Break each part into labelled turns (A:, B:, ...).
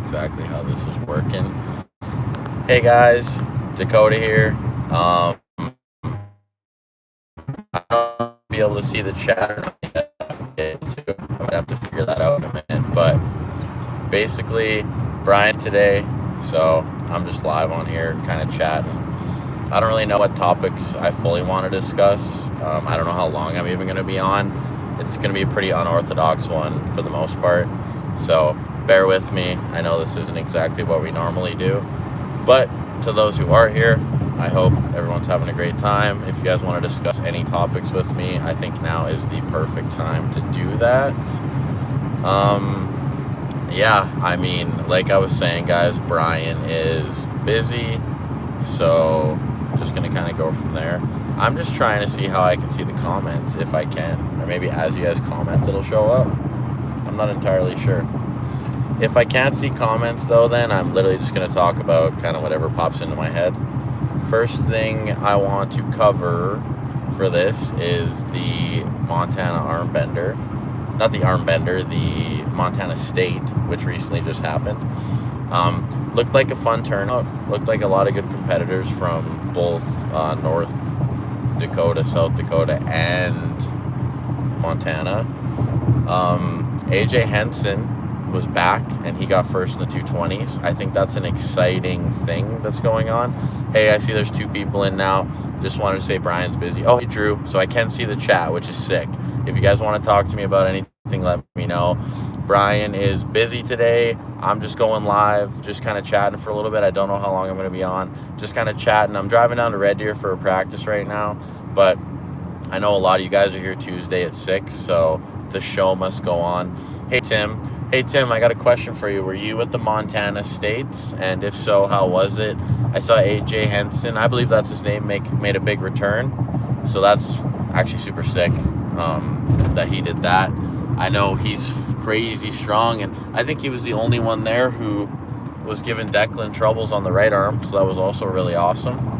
A: exactly how this is working. Hey guys, Dakota here. I don't know if I'll be able to see the chat or not yet. I might have to figure that out in a minute. But basically, Brian today, so I'm just live on here, kind of chatting. I don't really know what topics I fully want to discuss. I don't know how long I'm even going to be on. It's going to be a pretty unorthodox one for the most part. So bear with me. I know this isn't exactly what we normally do. But to those who are here, I hope everyone's having a great time. If you guys want to discuss any topics with me, I think now is the perfect time to do that. Yeah, I mean, like I was saying, guys, Brian is busy. So just going to kind of go from there. I'm just trying to see how I can see the comments, if I can. Or maybe as you guys comment, it'll show up. I'm not entirely sure. If I can't see comments, though, then I'm literally just going to talk about kind of whatever pops into my head. First thing I want to cover for this is the Montana Armbender. Not the Armbender, the Montana State, which recently just happened. Looked like a fun turnout. Looked like a lot of good competitors from both North Dakota, South Dakota, and Montana. AJ Henson was back, and he got first in the 220s. I think that's an exciting thing that's going on. Hey, I see there's 2 people in now. Just wanted to say Brian's busy. Oh, he drew, so I can see the chat, which is sick. If you guys want to talk to me about anything, let me know. Brian is busy today. I'm just going live, just kind of chatting for a little bit. I don't know how long I'm going to be on. Just kind of chatting. I'm driving down to Red Deer for a practice right now, but I know a lot of you guys are here Tuesday at 6, so the show must go on. Hey, Tim. Hey, Tim, I got a question for you. Were you at the Montana States? And if so, how was it? I saw AJ Henson, I believe that's his name, made a big return. So that's actually super sick that he did that. I know he's crazy strong, and I think he was the only one there who was giving Declan troubles on the right arm, so that was also really awesome.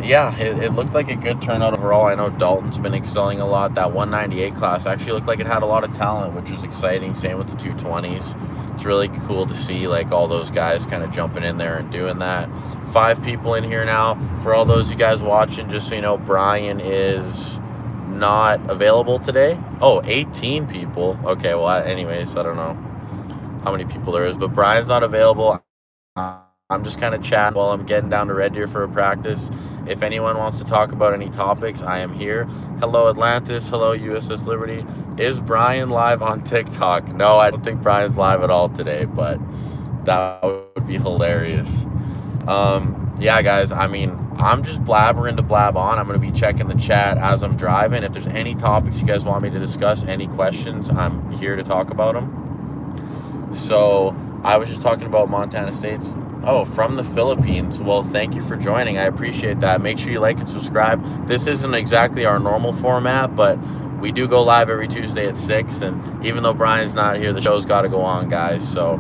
A: Yeah, it looked like a good turnout overall. I know Dalton's been excelling a lot. That 198 class actually looked like it had a lot of talent, which was exciting. Same with the 220s. It's really cool to see like all those guys kind of jumping in there and doing that. 5 people in here now. For all those you guys watching, just so you know, Brian is not available today. Oh, 18 people. Okay, well, anyways, I don't know how many people there is, but Brian's not available. I'm just kind of chatting while I'm getting down to Red Deer for a practice. If anyone wants to talk about any topics, I am here. Hello, Atlantis. Hello, USS Liberty. Is Brian live on TikTok? No, I don't think Brian's live at all today, but that would be hilarious. Yeah, guys, I mean, I'm just blabbering to blab on. I'm going to be checking the chat as I'm driving. If there's any topics you guys want me to discuss, any questions, I'm here to talk about them. So I was just talking about Montana States. Oh, from the Philippines. Well, thank you for joining. I appreciate that. Make sure you like and subscribe. This isn't exactly our normal format, but we do go live every Tuesday at 6. And even though Brian's not here, the show's got to go on, guys. So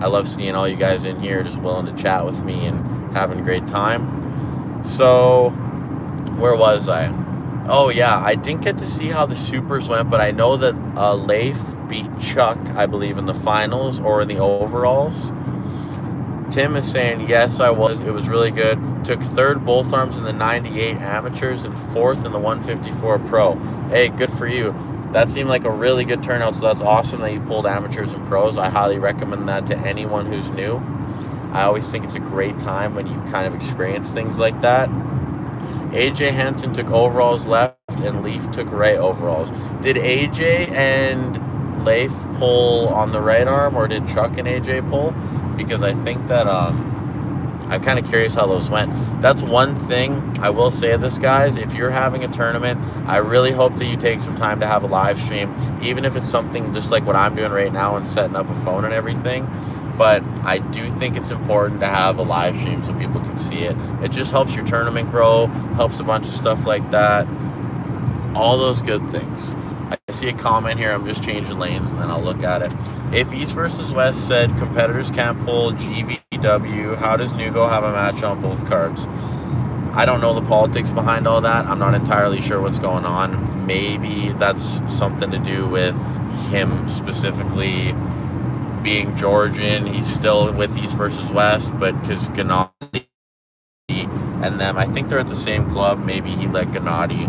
A: I love seeing all you guys in here just willing to chat with me and having a great time. So where was I? Oh, yeah. I didn't get to see how the supers went, but I know that Leif beat Chuck, I believe, in the finals or in the overalls. Tim is saying, yes, I was. It was really good. Took 3rd both arms in the 98 amateurs and 4th in the 154 pro. Hey, good for you. That seemed like a really good turnout, so that's awesome that you pulled amateurs and pros. I highly recommend that to anyone who's new. I always think it's a great time when you kind of experience things like that. AJ Henson took overalls left and Leaf took right overalls. Did AJ and Leif pull on the right arm, or did Chuck and AJ pull? Because I think that I'm kind of curious how those went. That's one thing I will say this, guys. If you're having a tournament, I really hope that you take some time to have a live stream, even if it's something just like what I'm doing right now and setting up a phone and everything. But I do think it's important to have a live stream so people can see it. It just helps your tournament grow, helps a bunch of stuff like that. All those good things. I see a comment here. I'm just changing lanes and then I'll look at it. If East versus West said competitors can't pull GVW, how does Nugo have a match on both cards? I don't know the politics behind all that. I'm not entirely sure what's going on. Maybe that's something to do with him specifically being Georgian, he's still with East versus West, but because Gennady and them, I think they're at the same club. Maybe he let Gennady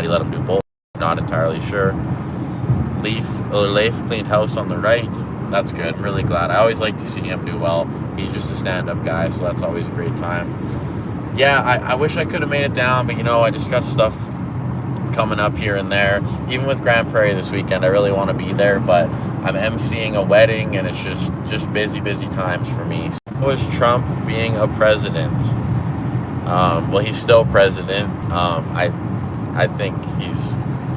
A: let him do both. Not entirely sure. Leif cleaned house on the right. That's good. I'm really glad. I always like to see him do well. He's just a stand-up guy, so that's always a great time. Yeah, I wish I could have made it down, but I just got stuff coming up here and there. Even with Grand Prairie this weekend, I really want to be there, but I'm emceeing a wedding, and it's just busy times for me. Was Trump being a president? Well, he's still president. I think he's,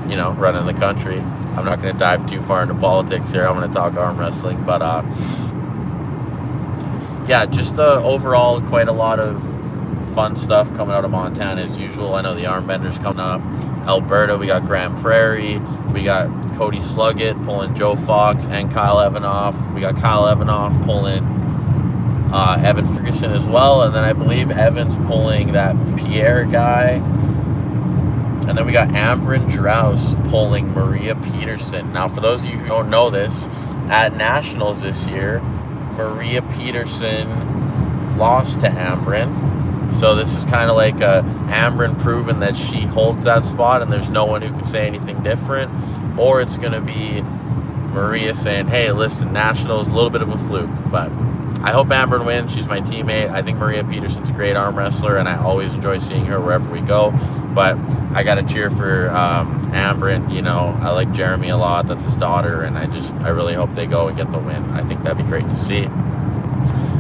A: running the country. I'm not going to dive too far into politics here. I'm going to talk arm wrestling, but yeah, just overall quite a lot of fun stuff coming out of Montana as usual. I know the Armbender's coming up. Alberta, we got Grand Prairie. We got Cody Sluggett pulling Joe Fox and Kyle Evanoff. We got Kyle Evanoff pulling Evan Ferguson as well. And then I believe Evan's pulling that Pierre guy. And then we got Ambrin Drouse pulling Maria Peterson. Now, for those of you who don't know this, at Nationals this year, Maria Peterson lost to Ambrin. So this is kind of like Ambrin proving that she holds that spot and there's no one who can say anything different. Or it's going to be Maria saying, hey, listen, Nationals, a little bit of a fluke. But I hope Ambrin wins. She's my teammate. I think Maria Peterson's a great arm wrestler, and I always enjoy seeing her wherever we go. But I got to cheer for Ambrin. I like Jeremy a lot. That's his daughter, and I really hope they go and get the win. I think that'd be great to see.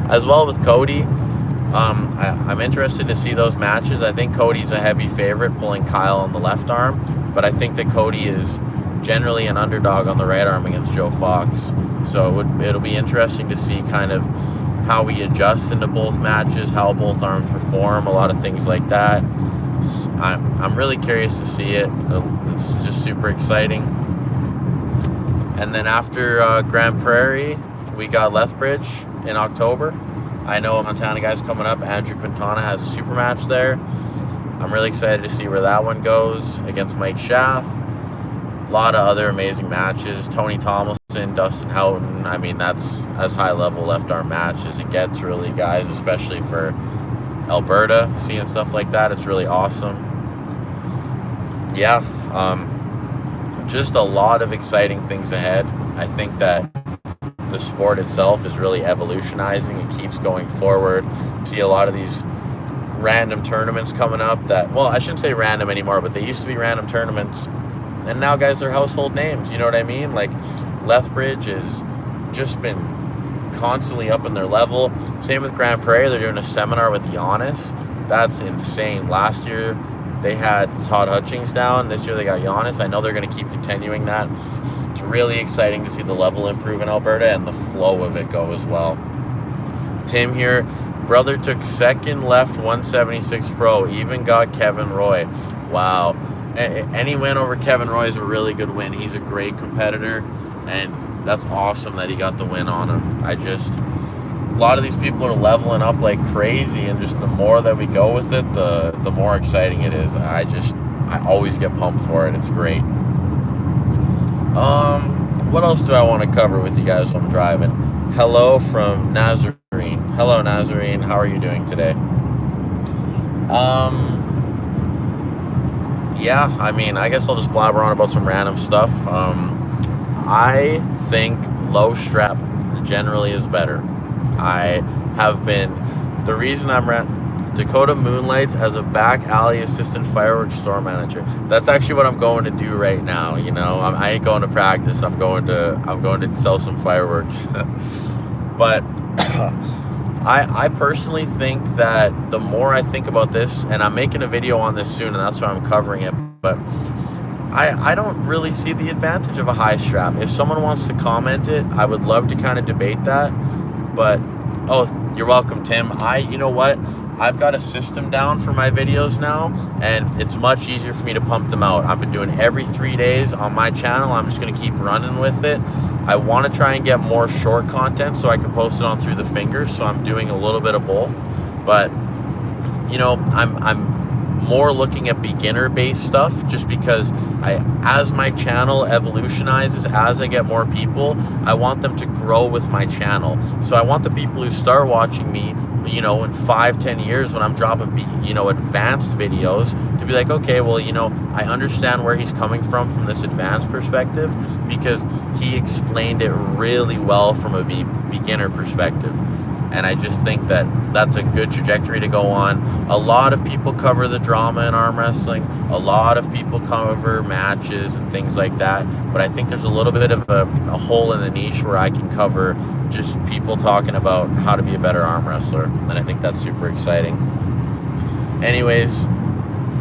A: As well with Cody, I'm interested to see those matches. I think Cody's a heavy favorite, pulling Kyle on the left arm, but I think that Cody is generally an underdog on the right arm against Joe Fox. So it'll be interesting to see kind of how we adjust into both matches, how both arms perform, a lot of things like that. I'm really curious to see it. It's just super exciting. And then after Grand Prairie, we got Lethbridge in October. I know a Montana guy's coming up. Andrew Quintana has a super match there. I'm really excited to see where that one goes against Mike Schaff. A lot of other amazing matches. Tony Tomlinson, Dustin Houghton. I mean, that's as high-level left-arm match as it gets, really, guys, especially for Alberta. Seeing stuff like that, it's really awesome. Yeah, just a lot of exciting things ahead. I think that the sport itself is really evolutionizing. It keeps going forward. See a lot of these random tournaments coming up that, well, I shouldn't say random anymore, but they used to be random tournaments. And now guys are household names, you know what I mean? Like Lethbridge has just been constantly up in their level. Same with Grand Prairie. They're doing a seminar with Giannis. That's insane. Last year they had Todd Hutchings down. This year they got Giannis. I know they're going to keep continuing that. It's really exciting to see the level improve in Alberta and the flow of it go as well. Tim here. Brother took second left 176 pro. Even got Kevin Roy. Wow. Any win over Kevin Roy is a really good win. He's a great competitor, and that's awesome that he got the win on him. A lot of these people are leveling up like crazy, and just the more that we go with it, the more exciting it is. I always get pumped for it. It's great. What else do I want to cover with you guys while I'm driving? Hello from Nazarene. Hello, Nazarene. How are you doing today? Yeah, I mean, I guess I'll just blabber on about some random stuff. I think low strap generally is better. I have been, the reason Dakota moonlights as a back alley assistant fireworks store manager. That's actually what I'm going to do right now. I ain't going to practice. I'm going to sell some fireworks. But I personally think that the more I think about this, and I'm making a video on this soon, and that's why I'm covering it, but I don't really see the advantage of a high strap. If someone wants to comment it, I would love to kind of debate that. But, you're welcome, Tim. You know what? I've got a system down for my videos now, and it's much easier for me to pump them out. I've been doing every 3 days on my channel. I'm just going to keep running with it. I want to try and get more short content so I can post it on Through the Fingers, so I'm doing a little bit of both. But, I'm more looking at beginner-based stuff, just because as my channel evolutionizes, as I get more people, I want them to grow with my channel. So I want the people who start watching me, in 5-10 years when I'm dropping advanced videos, to be like, okay, well, I understand where he's coming from this advanced perspective, because he explained it really well from a beginner perspective. And I just think that that's a good trajectory to go on. A lot of people cover the drama in arm wrestling. A lot of people cover matches and things like that. But I think there's a little bit of a hole in the niche where I can cover just people talking about how to be a better arm wrestler. And I think that's super exciting. Anyways,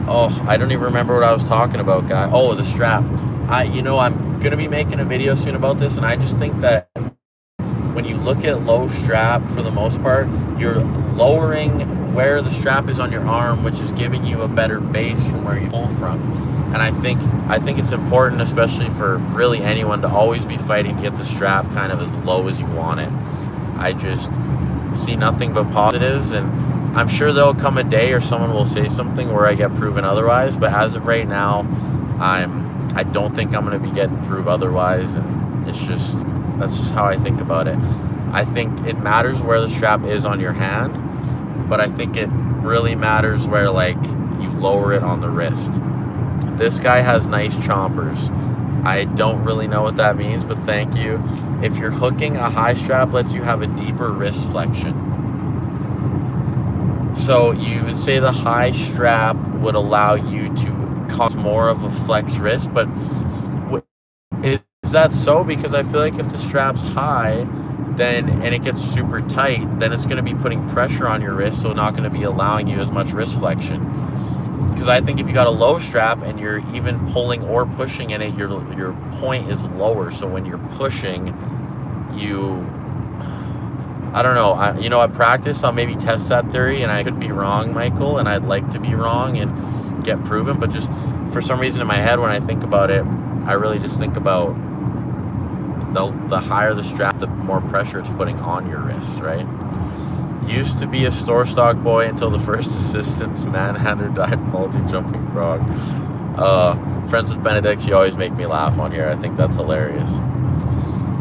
A: I don't even remember what I was talking about, guy. Oh, the strap. I'm going to be making a video soon about this, and I just think that when you look at low strap, for the most part, you're lowering where the strap is on your arm, which is giving you a better base from where you pull from. And I think it's important, especially for really anyone, to always be fighting to get the strap kind of as low as you want it. I just see nothing but positives, and I'm sure there'll come a day or someone will say something where I get proven otherwise, but as of right now, I don't think I'm going to be getting proved otherwise, and that's just how I think about it. I think it matters where the strap is on your hand, but I think it really matters where, you lower it on the wrist. This guy has nice chompers. I don't really know what that means, but thank you. If you're hooking, a high strap lets you have a deeper wrist flexion. So you would say the high strap would allow you to cause more of a flex wrist, but is that so? Because I feel like if the strap's high, and it gets super tight, then it's going to be putting pressure on your wrist, so it's not going to be allowing you as much wrist flexion. Because I think if you got a low strap and you're even pulling or pushing in it, your point is lower. So when you're pushing, I don't know. At practice, I'll maybe test that theory, and I could be wrong, Michael, and I'd like to be wrong and get proven. But just for some reason in my head, when I think about it, I really just think about the higher the strap, the more pressure it's putting on your wrist, right? Used to be a store stock boy until the first assistant's manhandler died faulty jumping frog. Friends with Benedict, you always make me laugh on here. I think that's hilarious.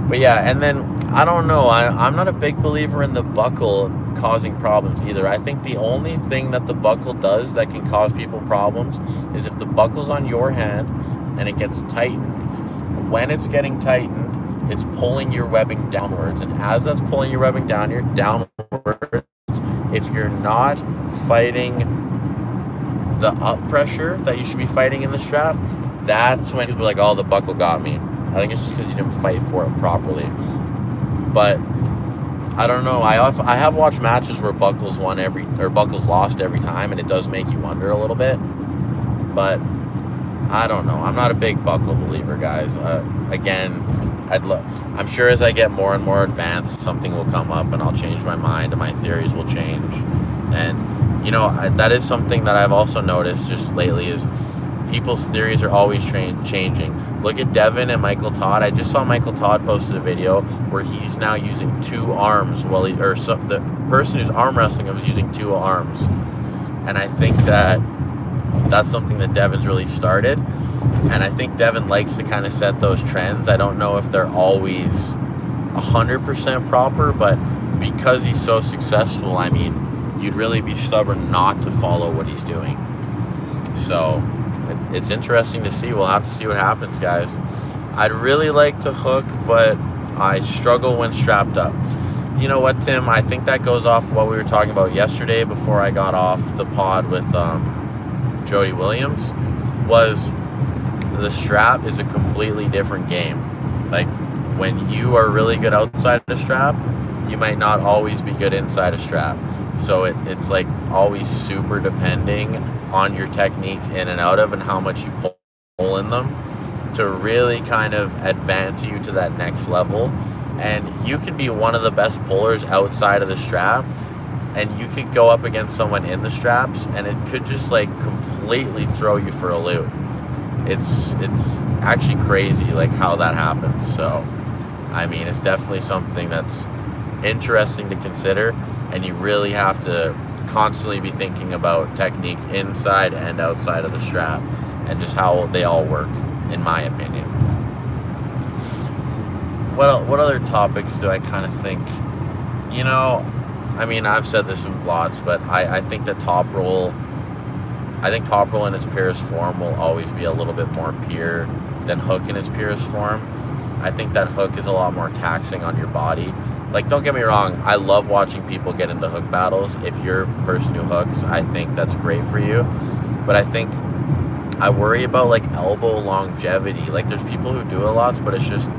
A: But yeah, and then, I don't know, I'm not a big believer in the buckle causing problems either. I think the only thing that the buckle does that can cause people problems is if the buckle's on your hand and it gets tightened. When it's getting tightened, it's pulling your webbing downwards, and as that's pulling your webbing downwards, if you're not fighting the up pressure that you should be fighting in the strap, that's when people are like, oh, the buckle got me. I think it's just because you didn't fight for it properly. But I don't know. I have watched matches where buckles lost every time, and it does make you wonder a little bit. But I don't know. I'm not a big buckle believer, guys. Again, I'm sure as I get more and more advanced, something will come up and I'll change my mind and my theories will change. And, that is something that I've also noticed just lately is people's theories are always changing. Look at Devin and Michael Todd. I just saw Michael Todd posted a video where he's now using two arms the person who's arm wrestling him is using two arms. And I think that's something that Devin's really started. And I think Devin likes to kind of set those trends. I don't know if they're always 100% proper, but because he's so successful, you'd really be stubborn not to follow what he's doing. So it's interesting to see. We'll have to see what happens, guys. I'd really like to hook, but I struggle when strapped up. You know what, Tim? I think that goes off what we were talking about yesterday before I got off the pod with Jody Williams, was the strap is a completely different game. Like, when you are really good outside the strap, you might not always be good inside a strap. So it's like always super depending on your techniques in and out of and how much you pull in them to really kind of advance you to that next level. And you can be one of the best pullers outside of the strap, and you could go up against someone in the straps and it could just completely throw you for a loop. It's actually crazy how that happens. So it's definitely something that's interesting to consider, and you really have to constantly be thinking about techniques inside and outside of the strap and just how they all work, in my opinion. What other topics do I kind of think? I mean, I've said this in lots, but I think that top roll in its purest form will always be a little bit more pure than hook in its purest form. I think that hook is a lot more taxing on your body. Like, don't get me wrong, I love watching people get into hook battles. If you're a person who hooks, I think that's great for you. But I think I worry about, like, elbow longevity. Like, there's people who do it lots, but it's just,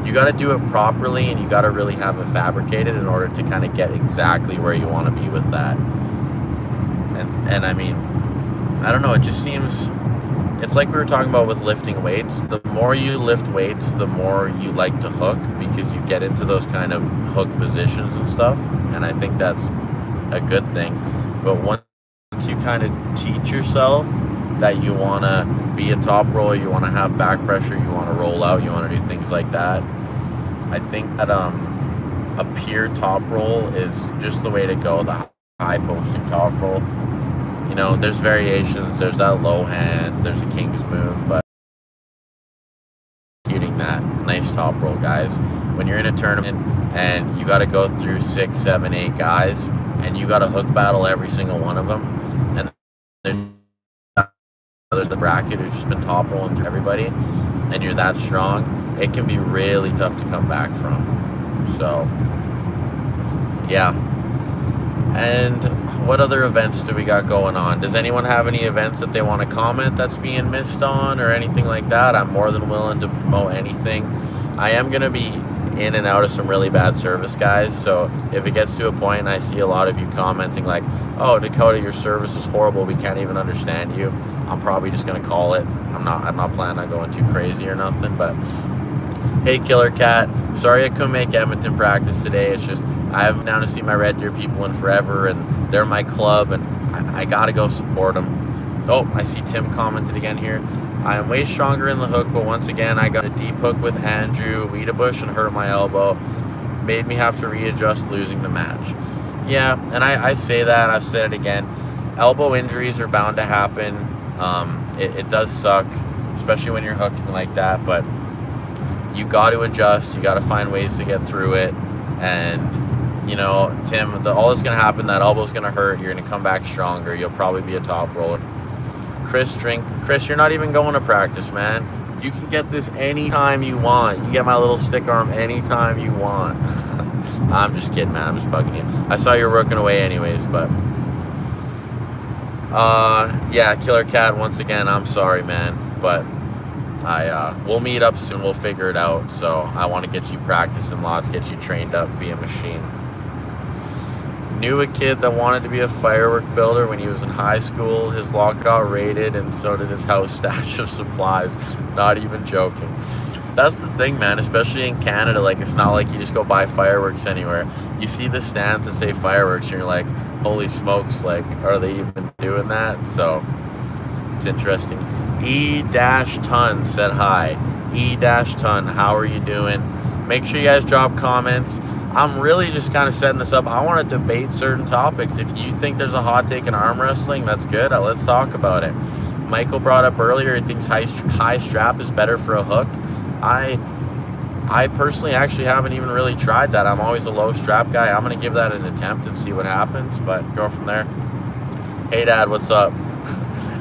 A: you got to do it properly, and you got to really have it fabricated in order to kind of get exactly where you want to be with that. And I mean, I don't know, it just seems, it's like we were talking about with lifting weights. The more you lift weights, the more you like to hook, because you get into those kind of hook positions and stuff, and I think that's a good thing. But once you kind of teach yourself that you want to be a top roller, you want to have back pressure, you want to roll out, you want to do things like that, I think that a pure top roll is just the way to go, the high posting top roll. There's variations, there's that low hand, there's a king's move, but executing that nice top roll, guys. When you're in a tournament and you got to go through 6, 7, 8 guys, and you got to hook battle every single one of them, and there's the bracket who's just been top rolling through everybody, and you're that strong, it can be really tough to come back from. So, yeah. And what other events do we got going on? Does anyone have any events that they want to comment that's being missed on or anything like that? I'm more than willing to promote anything. I am going to be in and out of some really bad service, guys, so if it gets to a point and I see a lot of you commenting like, oh, Dakota, your service is horrible, we can't even understand you, I'm probably just going to call it. I'm not planning on going too crazy or nothing, but hey, Killer Cat, sorry I couldn't make Edmonton practice today. It's just I haven't been down to see my Red Deer people in forever, and they're my club, and I got to go support them. Oh, I see Tim commented again here. I am way stronger in the hook, but once again, I got a deep hook with Andrew Wiedebusch and hurt my elbow. Made me have to readjust, losing the match. Yeah, and I say that, I've said it again. Elbow injuries are bound to happen. It does suck, especially when you're hooking like that, but you got to adjust. You got to find ways to get through it. And, Tim, all is going to happen. That elbow's going to hurt. You're going to come back stronger. You'll probably be a top roller. Chris, you're not even going to practice, man. You can get this anytime you want. You can get my little stick arm anytime you want. I'm just kidding, man. I'm just bugging you. I saw you working away anyways, but yeah, Killer Cat, once again, I'm sorry, man, but we'll meet up soon. We'll figure it out. So I want to get you practicing lots, get you trained up, be a machine. Knew a kid that wanted to be a firework builder when he was in high school. His lock got raided, and so did his house stash of supplies. Not even joking. That's the thing, man, especially in Canada. Like, it's not like you just go buy fireworks anywhere. You see the stands that say fireworks, and you're like, holy smokes, like, are they even doing that? So it's interesting. E-Ton said hi. E-Ton, how are you doing? Make sure you guys drop comments. I'm really just kind of setting this up. I want to debate certain topics. If you think there's a hot take in arm wrestling, that's good. Let's talk about it. Michael brought up earlier, he thinks high strap is better for a hook. I personally actually haven't even really tried that. I'm always a low strap guy. I'm going to give that an attempt and see what happens, but go from there. Hey, Dad, what's up?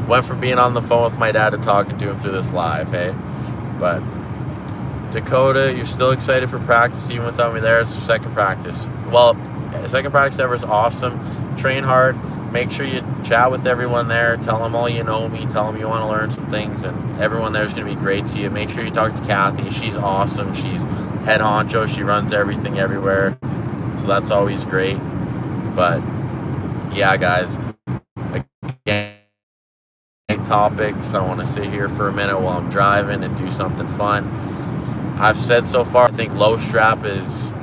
A: Went from being on the phone with my dad to talking to him through this live, hey? But Dakota, you're still excited for practice even without me there? It's second practice. Well, second practice ever is awesome. Train hard. Make sure you chat with everyone there. Tell them all you know me. Tell them you want to learn some things, and everyone there is going to be great to you. Make sure you talk to Kathy. She's awesome. She's head honcho. She runs everything everywhere. So that's always great. But yeah, guys. Again, topics. I want to sit here for a minute while I'm driving and do something fun. I've said so far, I think low strap is,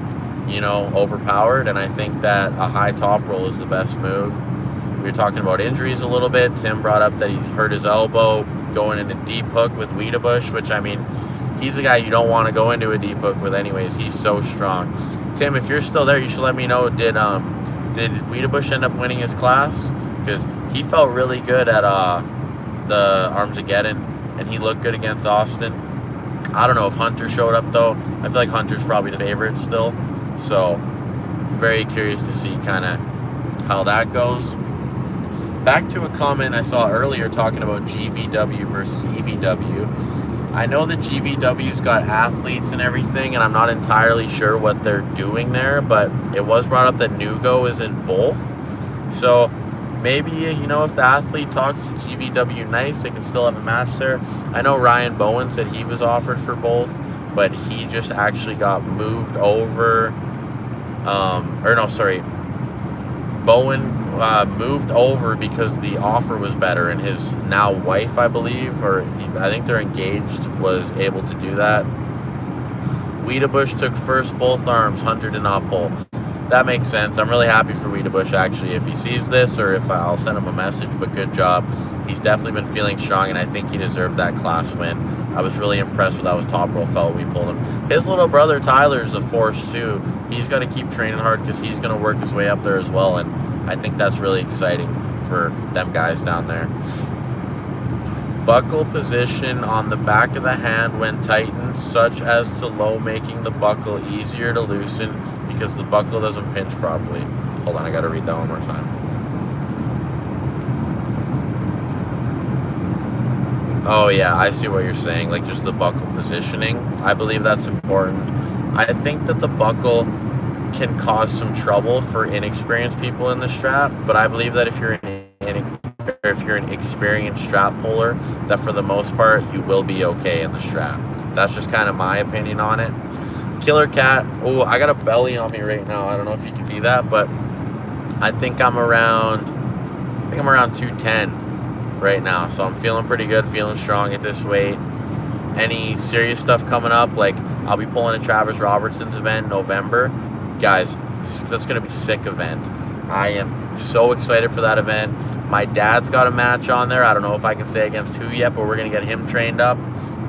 A: overpowered, and I think that a high top roll is the best move. We were talking about injuries a little bit. Tim brought up that he's hurt his elbow going into deep hook with Wiedebusch, which, I mean, he's a guy you don't want to go into a deep hook with anyways. He's so strong. Tim, if you're still there, you should let me know. Did Wiedebusch end up winning his class? Because he felt really good at the Armageddon, and he looked good against Austin. I don't know if Hunter showed up, though. I feel like Hunter's probably the favorite still. So, very curious to see kind of how that goes. Back to a comment I saw earlier talking about GVW versus EVW. I know that GVW's got athletes and everything, and I'm not entirely sure what they're doing there, but it was brought up that Nugo is in both. So maybe, you know, if the athlete talks to GVW nice, they can still have a match there. I know Ryan Bowen said he was offered for both, but he just actually got moved over. Bowen moved over because the offer was better, and his now wife, I believe, I think they're engaged, was able to do that. Wiedebusch took first both arms. Hunter did not pull. That makes sense. I'm really happy for Wiedebusch, actually. If he sees this, or if I'll send him a message, but good job. He's definitely been feeling strong, and I think he deserved that class win. I was really impressed with how his top roll felt when we pulled him. His little brother, Tyler's a force, too. He's got to keep training hard because he's going to work his way up there as well, and I think that's really exciting for them guys down there. Buckle position on the back of the hand when tightened, such as to low, making the buckle easier to loosen because the buckle doesn't pinch properly. Hold on, I got to read that one more time. Oh yeah, I see what you're saying, like just the buckle positioning. I believe that's important. I think that the buckle can cause some trouble for inexperienced people in the strap, but I believe that if you're an experienced strap puller, that for the most part you will be okay in the strap. That's just kind of my opinion on it. Killer Cat, oh, I got a belly on me right now. I don't know if you can see that, but I think I'm around 210 right now, so I'm feeling pretty good, feeling strong at this weight. Any serious stuff coming up, like I'll be pulling a Travis Robertson's event in November. Guys, that's going to be a sick event. I am so excited for that event. My dad's got a match on there. I don't know if I can say against who yet, but we're going to get him trained up.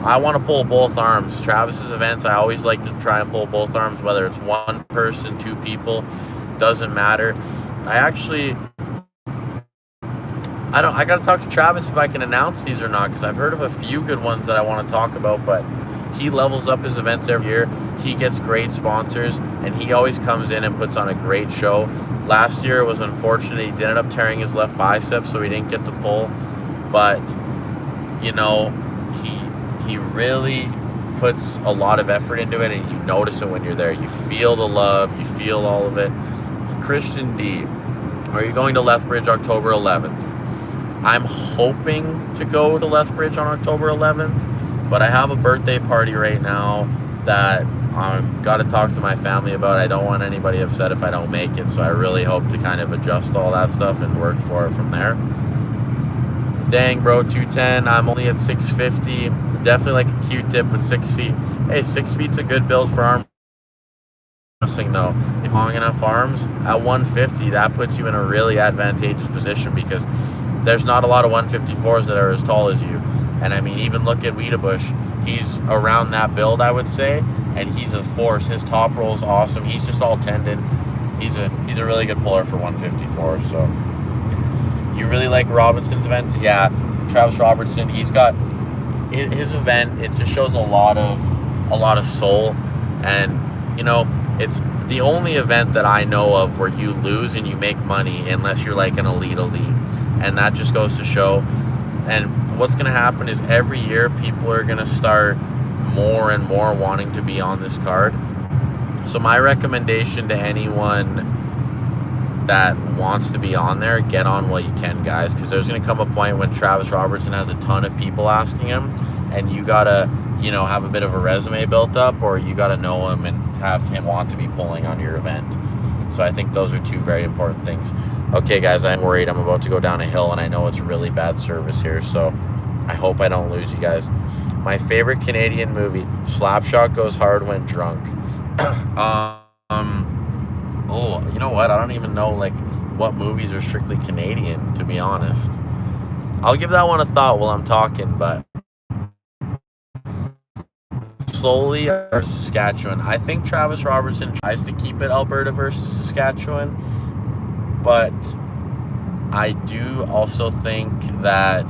A: I want to pull both arms. Travis's events, I always like to try and pull both arms, whether it's one person, two people, doesn't matter. I got to talk to Travis if I can announce these or not, because I've heard of a few good ones that I want to talk about, but he levels up his events every year. He gets great sponsors, and he always comes in and puts on a great show. Last year it was unfortunate. He ended up tearing his left bicep, so he didn't get to pull. But, you know, he really puts a lot of effort into it, and you notice it when you're there. You feel the love. You feel all of it. Christian D, are you going to Lethbridge October 11th? I'm hoping to go to Lethbridge on October 11th, but I have a birthday party right now that I've got to talk to my family about. I don't want anybody upset if I don't make it, so I really hope to kind of adjust all that stuff and work for it from there. Dang, bro, 210. I'm only at 650. Definitely like a Q-tip with 6 feet. Hey, 6 feet's a good build for arm wrestling, though. If long enough arms, at 150, that puts you in a really advantageous position because there's not a lot of 154s that are as tall as you. And I mean, even look at Wiedebusch. He's around that build, I would say, and he's a force. His top roll is awesome. He's just all tendon. He's a really good puller for 154. So, you really like Robinson's event? Yeah, Travis Robertson. He's got his event. It just shows a lot of soul, and you know, it's the only event that I know of where you lose and you make money unless you're like an elite, and that just goes to show. And what's going to happen is every year people are going to start more and more wanting to be on this card. So my recommendation to anyone that wants to be on there, get on while you can, guys, because there's going to come a point when Travis Robertson has a ton of people asking him, and you got to, you know, have a bit of a resume built up, or you got to know him and have him want to be pulling on your event. So I think those are two very important things. Okay, guys, I'm worried. I'm about to go down a hill, and I know it's really bad service here, so I hope I don't lose you guys. My favorite Canadian movie, Slapshot Goes Hard When Drunk. Oh, you know what? I don't even know, like, what movies are strictly Canadian, to be honest. I'll give that one a thought while I'm talking, but solely versus Saskatchewan. I think Travis Robertson tries to keep it Alberta versus Saskatchewan, but I do also think that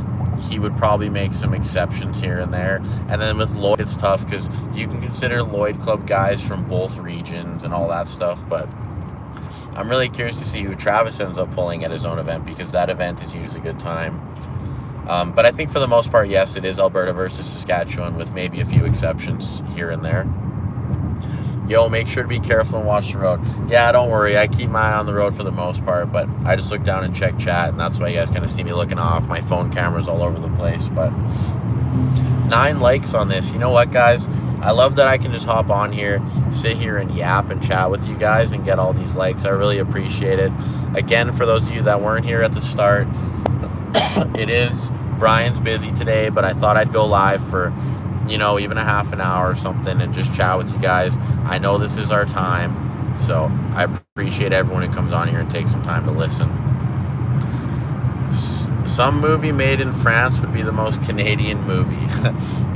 A: he would probably make some exceptions here and there. And then with Lloyd, it's tough because you can consider Lloyd Club guys from both regions and all that stuff, but I'm really curious to see who Travis ends up pulling at his own event, because that event is usually a good time. But I think for the most part, yes, it is Alberta versus Saskatchewan with maybe a few exceptions here and there. Yo, make sure to be careful and watch the road. Yeah, don't worry. I keep my eye on the road for the most part, but I just look down and check chat, and that's why you guys kind of see me looking off. My phone camera's all over the place, but 9 likes on this. You know what, guys? I love that I can just hop on here, sit here and yap and chat with you guys and get all these likes. I really appreciate it. Again, for those of you that weren't here at the start, it is Brian's busy today, but I thought I'd go live for, you know, even a half an hour or something and just chat with you guys. I know this is our time, so I appreciate everyone who comes on here and takes some time to listen. Some movie made in France would be the most Canadian movie.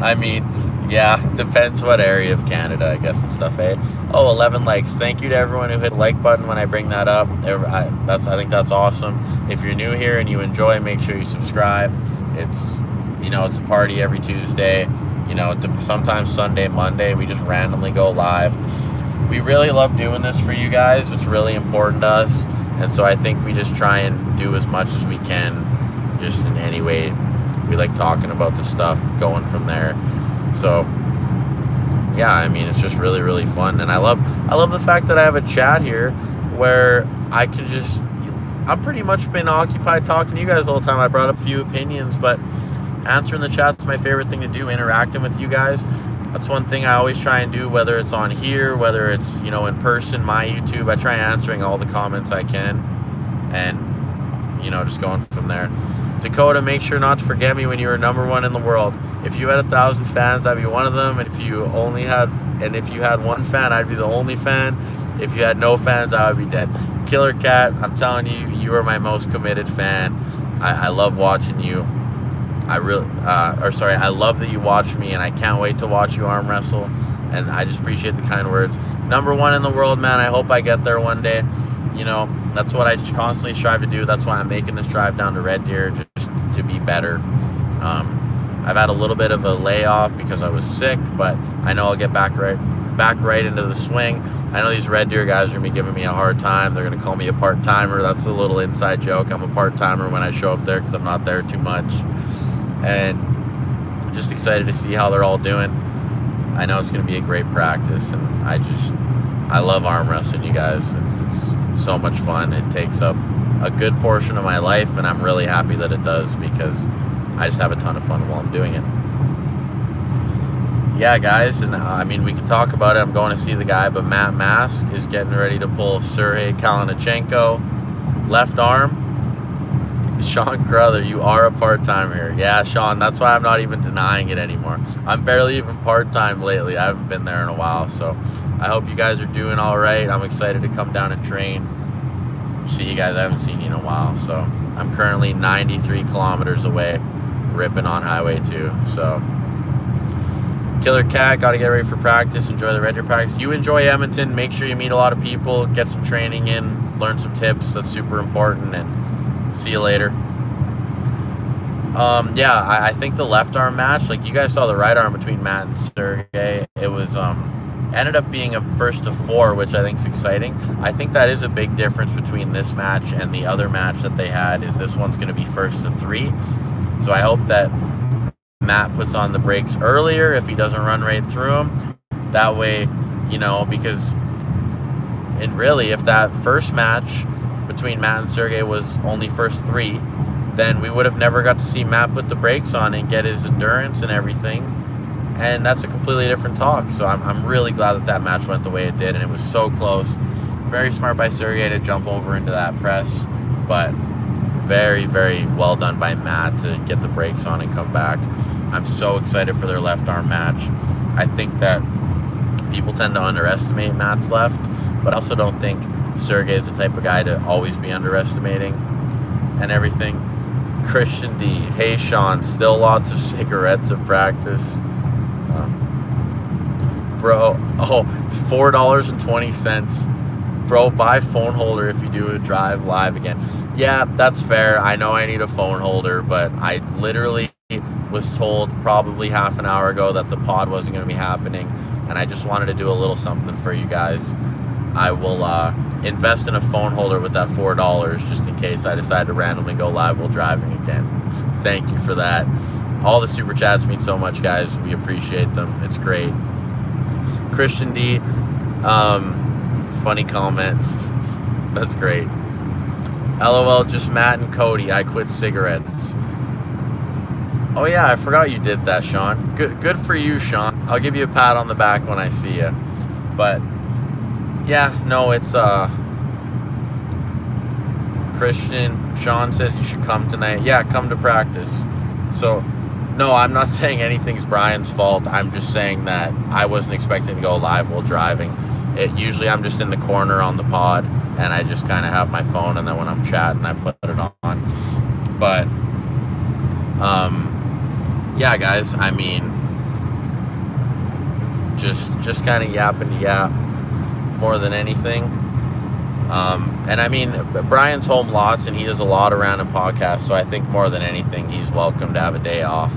A: I mean, yeah, depends what area of Canada, I guess, and stuff, eh? Oh, 11 likes. Thank you to everyone who hit the like button when I bring that up. I think that's awesome. If you're new here and you enjoy, make sure you subscribe. It's, you know, it's a party every Tuesday. You know, sometimes Sunday, Monday, we just randomly go live. We really love doing this for you guys. It's really important to us. And so I think we just try and do as much as we can, just in any way. We like talking about the stuff, going from there. So, yeah, I mean, it's just really, really fun. And I love the fact that I have a chat here where I can just, I've pretty much been occupied talking to you guys all the time. I brought up a few opinions, but answering the chat's my favorite thing to do, interacting with you guys. That's one thing I always try and do, whether it's on here, whether it's, you know, in person, my YouTube. I try answering all the comments I can and, you know, just going from there. Dakota, make sure not to forget me when you were #1 in the world. If you had 1,000 fans, I'd be one of them. And if you had one fan, I'd be the only fan. If you had no fans, I would be dead. Killer Cat, I'm telling you, you are my most committed fan. I love watching you. I love that you watch me, and I can't wait to watch you arm wrestle. And I just appreciate the kind words. #1 in the world, man. I hope I get there one day. You know, that's what I constantly strive to do. That's why I'm making this drive down to Red Deer, just to be better. I've had a little bit of a layoff because I was sick, but I know I'll get back right into the swing. I know these Red Deer guys are going to be giving me a hard time. They're going to call me a part-timer. That's a little inside joke. I'm a part-timer when I show up there because I'm not there too much. And just excited to see how they're all doing. I know it's going to be a great practice, and I love arm wrestling, you guys. It's so much fun. It takes up a good portion of my life, and I'm really happy that it does, because I just have a ton of fun while I'm doing it. Yeah, guys, and I mean, we can talk about it. I'm going to see the guy, but Matt Mask is getting ready to pull Sergey Kalinichenko, left arm. Sean Crowther, you are a part-timer here. Yeah, Sean, that's why I'm not even denying it anymore. I'm barely even part-time lately. I haven't been there in a while, so I hope you guys are doing all right. I'm excited to come down and train. See you guys. I haven't seen you in a while, so I'm currently 93 kilometers away, ripping on Highway 2, so... Killer Cat, got to get ready for practice. Enjoy the Red Deer practice. You enjoy Edmonton. Make sure you meet a lot of people, get some training in, learn some tips. That's super important, and see you later. Yeah, I think the left arm match, like you guys saw the right arm between Matt and Sergey, it was ended up being a 1-4, which I think is exciting. I think that is a big difference between this match and the other match that they had, is this one's going to be 1-3. So I hope that Matt puts on the brakes earlier if he doesn't run right through them. That way, you know, because, and really, if that first match between Matt and Sergey was only 1-3, then we would have never got to see Matt put the brakes on and get his endurance and everything. And that's a completely different talk. So I'm really glad that that match went the way it did, and it was so close. Very smart by Sergey to jump over into that press, but very, very well done by Matt to get the brakes on and come back. I'm so excited for their left arm match. I think that people tend to underestimate Matt's left, but I also don't think Sergey is the type of guy to always be underestimating and everything. Christian D. Hey, Sean, still lots of cigarettes at practice. bro. Oh, it's $4.20. Bro, buy phone holder if you do a drive live again. Yeah, that's fair. I know I need a phone holder, but I literally was told probably half an hour ago that the pod wasn't going to be happening, and I just wanted to do a little something for you guys. I will invest in a phone holder with that $4 just in case I decide to randomly go live while driving again. Thank you for that. All the super chats mean so much, guys. We appreciate them. It's great. Christian D, funny comment. That's great. LOL, just Matt and Cody. I quit cigarettes. Oh yeah, I forgot you did that, Sean. Good for you, Sean. I'll give you a pat on the back when I see you. But yeah, no, it's Christian. Sean says you should come tonight. Yeah, come to practice. So no, I'm not saying anything's Brian's fault. I'm just saying that I wasn't expecting to go live while driving. Usually I'm just in the corner on the pod, and I just kind of have my phone, and then when I'm chatting, I put it on. But yeah, guys, I mean, just kind of yapping to yap more than anything. And I mean, Brian's home lots, and he does a lot of random podcasts, so I think more than anything, he's welcome to have a day off.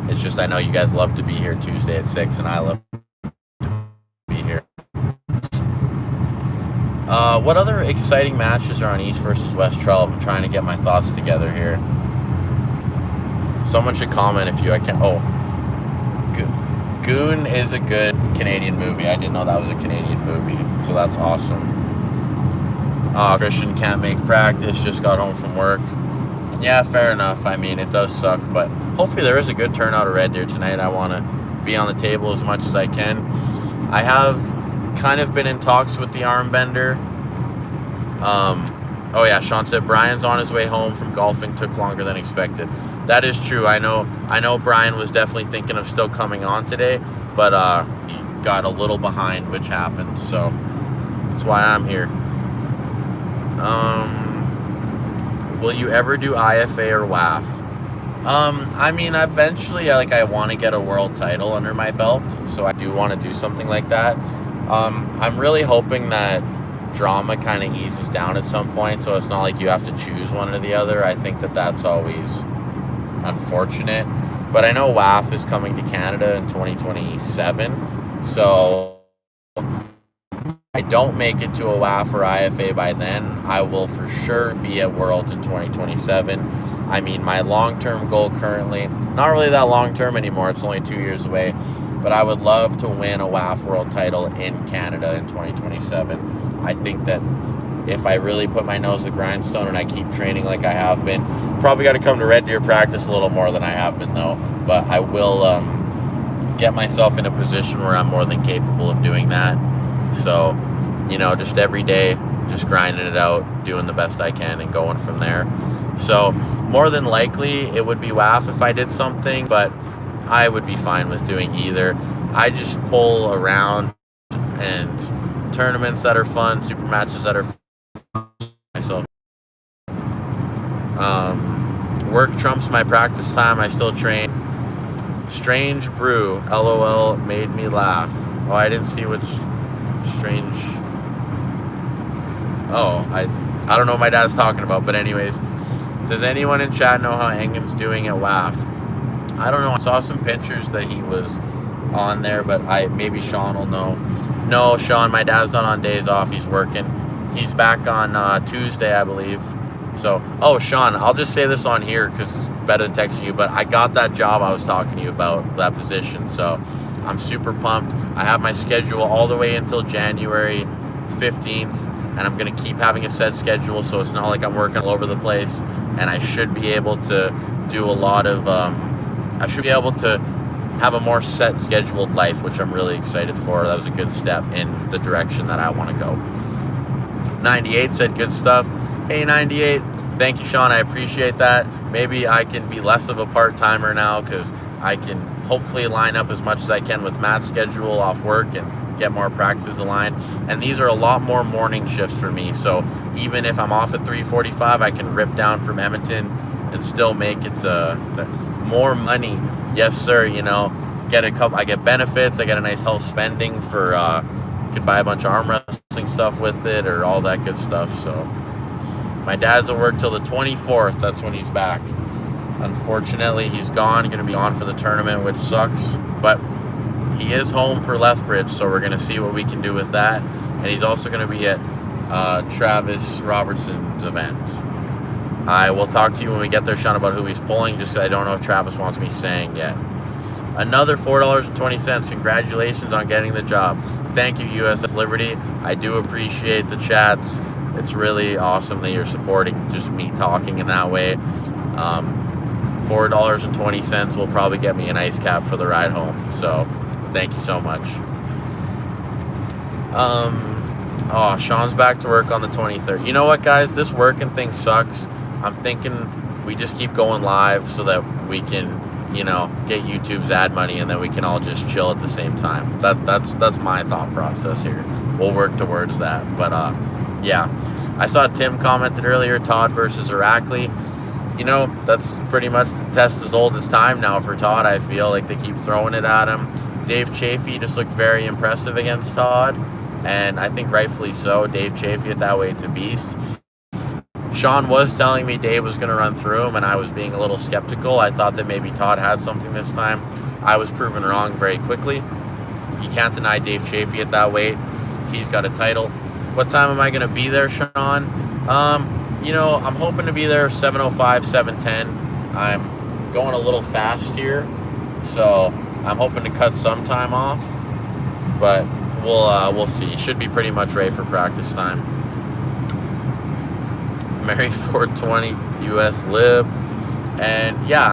A: It's just, I know you guys love to be here Tuesday at 6, and I love to be here. What other exciting matches are on East versus West 12? I'm trying to get my thoughts together here. Someone should comment if you, I can't, oh. Goon is a good Canadian movie. I didn't know that was a Canadian movie, so that's awesome. Christian can't make practice, just got home from work. Yeah, fair enough. I mean, it does suck, but hopefully there is a good turnout of Red Deer tonight. I want to be on the table as much as I can. I have kind of been in talks with the Armbender. Oh yeah, Sean said Brian's on his way home from golfing, took longer than expected. That is true. I know Brian was definitely thinking of still coming on today, but he got a little behind, which happened, so that's why I'm here. Will you ever do IFA or WAF? I mean, eventually, I want to get a world title under my belt, so I do want to do something like that. I'm really hoping that drama kind of eases down at some point, so it's not like you have to choose one or the other. I think that that's always unfortunate, but I know WAF is coming to Canada in 2027, so if I don't make it to a WAF or IFA by then, I will for sure be at Worlds in 2027. I mean, my long-term goal currently, not really that long-term anymore, it's only 2 years away, but I would love to win a WAF world title in Canada in 2027. I think that if I really put my nose to the grindstone and I keep training like I have been, probably got to come to Red Deer practice a little more than I have been though, but I will get myself in a position where I'm more than capable of doing that. So, just every day, just grinding it out, doing the best I can and going from there. So more than likely it would be WAF if I did something, but I would be fine with doing either. I just pull around and tournaments that are fun, super matches that are fun myself. Work trumps my practice time. I still train. Strange brew. LOL made me laugh. Oh, I didn't see which strange. Oh, I don't know what my dad's talking about, but anyways. Does anyone in chat know how Engem's doing at WAF? I don't know. I saw some pictures that he was on there, but maybe Sean will know. No, Sean, my dad's not on days off. He's working. He's back on Tuesday, I believe. So, Sean, I'll just say this on here because it's better than texting you, but I got that job I was talking to you about, that position. So I'm super pumped. I have my schedule all the way until January 15th, and I'm going to keep having a set schedule, so it's not like I'm working all over the place, and I should be able to do a lot of, I should be able to have a more set scheduled life, which I'm really excited for. That was a good step in the direction that I want to go. 98 said good stuff. Hey 98, thank you Sean, I appreciate that. Maybe I can be less of a part-timer now because I can hopefully line up as much as I can with Matt's schedule off work and get more practices aligned. And these are a lot more morning shifts for me, so even if I'm off at 3:45, I can rip down from Edmonton and still make it more money. Yes sir, I get benefits. I get a nice health spending for, can buy a bunch of arm wrestling stuff with it or all that good stuff. So my dad's will work till the 24th. That's when he's back. Unfortunately, he's gone. He's going to be on for the tournament, which sucks. But he is home for Lethbridge, so we're going to see what we can do with that. And he's also going to be at Travis Robertson's event. I will talk to you when we get there, Sean, about who he's pulling, just 'cause I don't know if Travis wants me saying yet. Another $4.20. Congratulations on getting the job. Thank you, USS Liberty. I do appreciate the chats. It's really awesome that you're supporting just me talking in that way. $4.20 will probably get me an ice cap for the ride home. So thank you so much. Oh, Sean's back to work on the 23rd. You know what, guys? This working thing sucks. I'm thinking we just keep going live so that we can, get YouTube's ad money, and then we can all just chill at the same time. That's my thought process here. We'll work towards that. But yeah, I saw Tim commented earlier, Todd versus Irakli. That's pretty much the test as old as time now for Todd. I feel like they keep throwing it at him. Dave Chafee just looked very impressive against Todd, and I think rightfully so. Dave Chafee at that weight's a beast. Sean was telling me Dave was going to run through him, and I was being a little skeptical. I thought that maybe Todd had something this time. I was proven wrong very quickly. You can't deny Dave Chafee at that weight. He's got a title. What time am I going to be there, Sean? I'm hoping to be there 7:05, 7:10. I'm going a little fast here, so I'm hoping to cut some time off, but we'll see. Should be pretty much ready for practice time. Mary 420 US Lib, and yeah.